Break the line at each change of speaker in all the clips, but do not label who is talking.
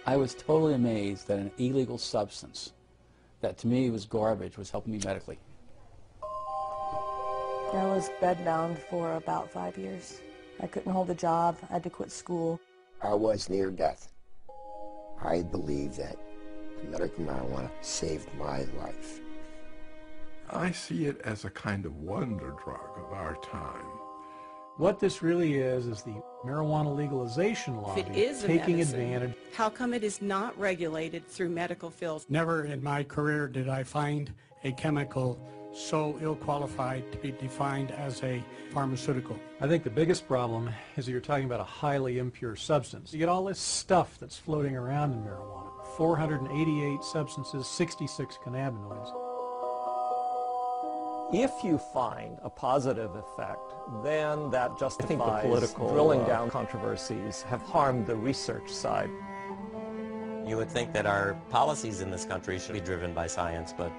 I was totally amazed that an illegal substance that to me was garbage was helping me medically.
I was bedbound for about 5 years. I couldn't hold a job. I had to quit school.
I was near death. I believe that medical marijuana saved my life.
I see it as a kind of wonder drug of our time.
What this really is the marijuana legalization lobby
If it is a
taking
medicine,
advantage.
how come it is not regulated through medical fields?
Never in my career did I find a chemical so ill-qualified to be defined as a pharmaceutical.
I think the biggest problem is that you're talking about a highly impure substance. You get all this stuff that's floating around in marijuana. 488 substances, 66 cannabinoids.
If you find a positive effect, then that justifies
I think the political
drilling down controversies have harmed the research side.
You would think that our policies in this country should be driven by science, but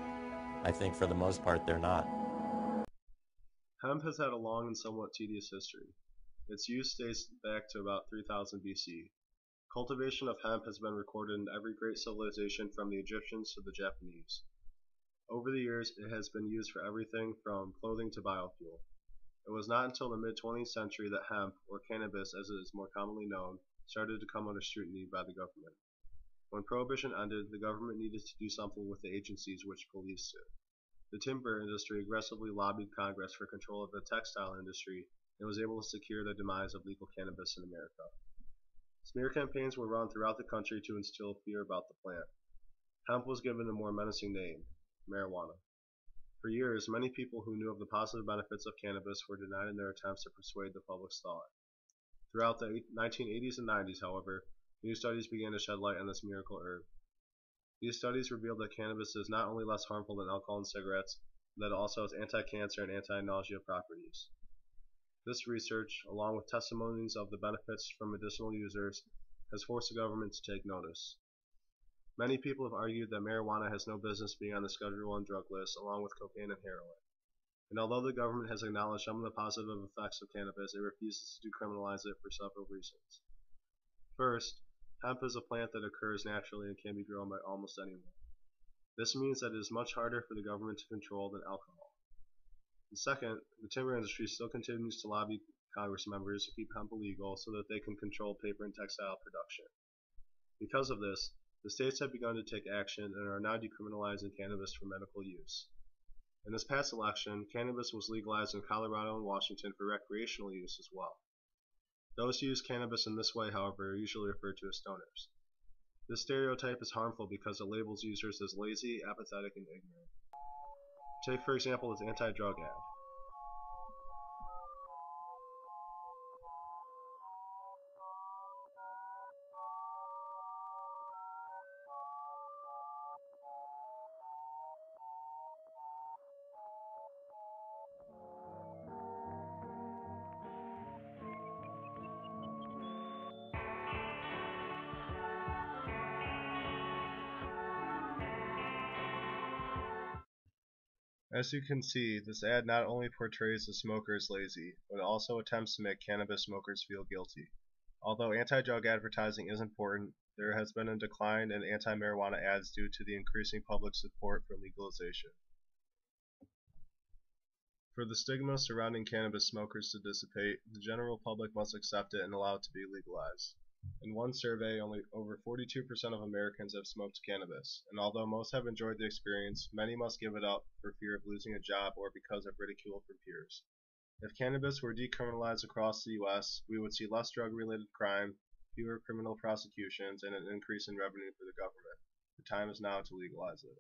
I think for the most part they're not.
Hemp has had a long and somewhat tedious history. Its use dates back to about 3000 BC. Cultivation of hemp has been recorded in every great civilization from the Egyptians to the Japanese. Over the years, it has been used for everything from clothing to biofuel. It was not until the mid-20th century that hemp, or cannabis as it is more commonly known, started to come under scrutiny by the government. When Prohibition ended, the government needed to do something with the agencies which policed it. The timber industry aggressively lobbied Congress for control of the textile industry and was able to secure the demise of legal cannabis in America. Smear campaigns were run throughout the country to instill fear about the plant. Hemp was given a more menacing name, marijuana. For years, many people who knew of the positive benefits of cannabis were denied in their attempts to persuade the public's thought. Throughout the 1980s and 90s, however, new studies began to shed light on this miracle herb. These studies revealed that cannabis is not only less harmful than alcohol and cigarettes, but that it also has anti-cancer and anti-nausea properties. This research, along with testimonies of the benefits from medicinal users, has forced the government to take notice. Many people have argued that marijuana has no business being on the Schedule I drug list along with cocaine and heroin. And although the government has acknowledged some of the positive effects of cannabis, it refuses to decriminalize it for several reasons. First, hemp is a plant that occurs naturally and can be grown by almost anyone. This means that it is much harder for the government to control than alcohol. And second, the timber industry still continues to lobby Congress members to keep hemp illegal so that they can control paper and textile production. Because of this, the states have begun to take action and are now decriminalizing cannabis for medical use. In this past election, cannabis was legalized in Colorado and Washington for recreational use as well. Those who use cannabis in this way, however, are usually referred to as stoners. This stereotype is harmful because it labels users as lazy, apathetic, and ignorant. Take, for example, this anti-drug ad. As you can see, this ad not only portrays the smoker as lazy, but also attempts to make cannabis smokers feel guilty. Although anti-drug advertising is important, there has been a decline in anti-marijuana ads due to the increasing public support for legalization. For the stigma surrounding cannabis smokers to dissipate, the general public must accept it and allow it to be legalized. In one survey, only over 42% of Americans have smoked cannabis, and although most have enjoyed the experience, many must give it up for fear of losing a job or because of ridicule from peers. If cannabis were decriminalized across the U.S., we would see less drug-related crime, fewer criminal prosecutions, and an increase in revenue for the government. The time is now to legalize it.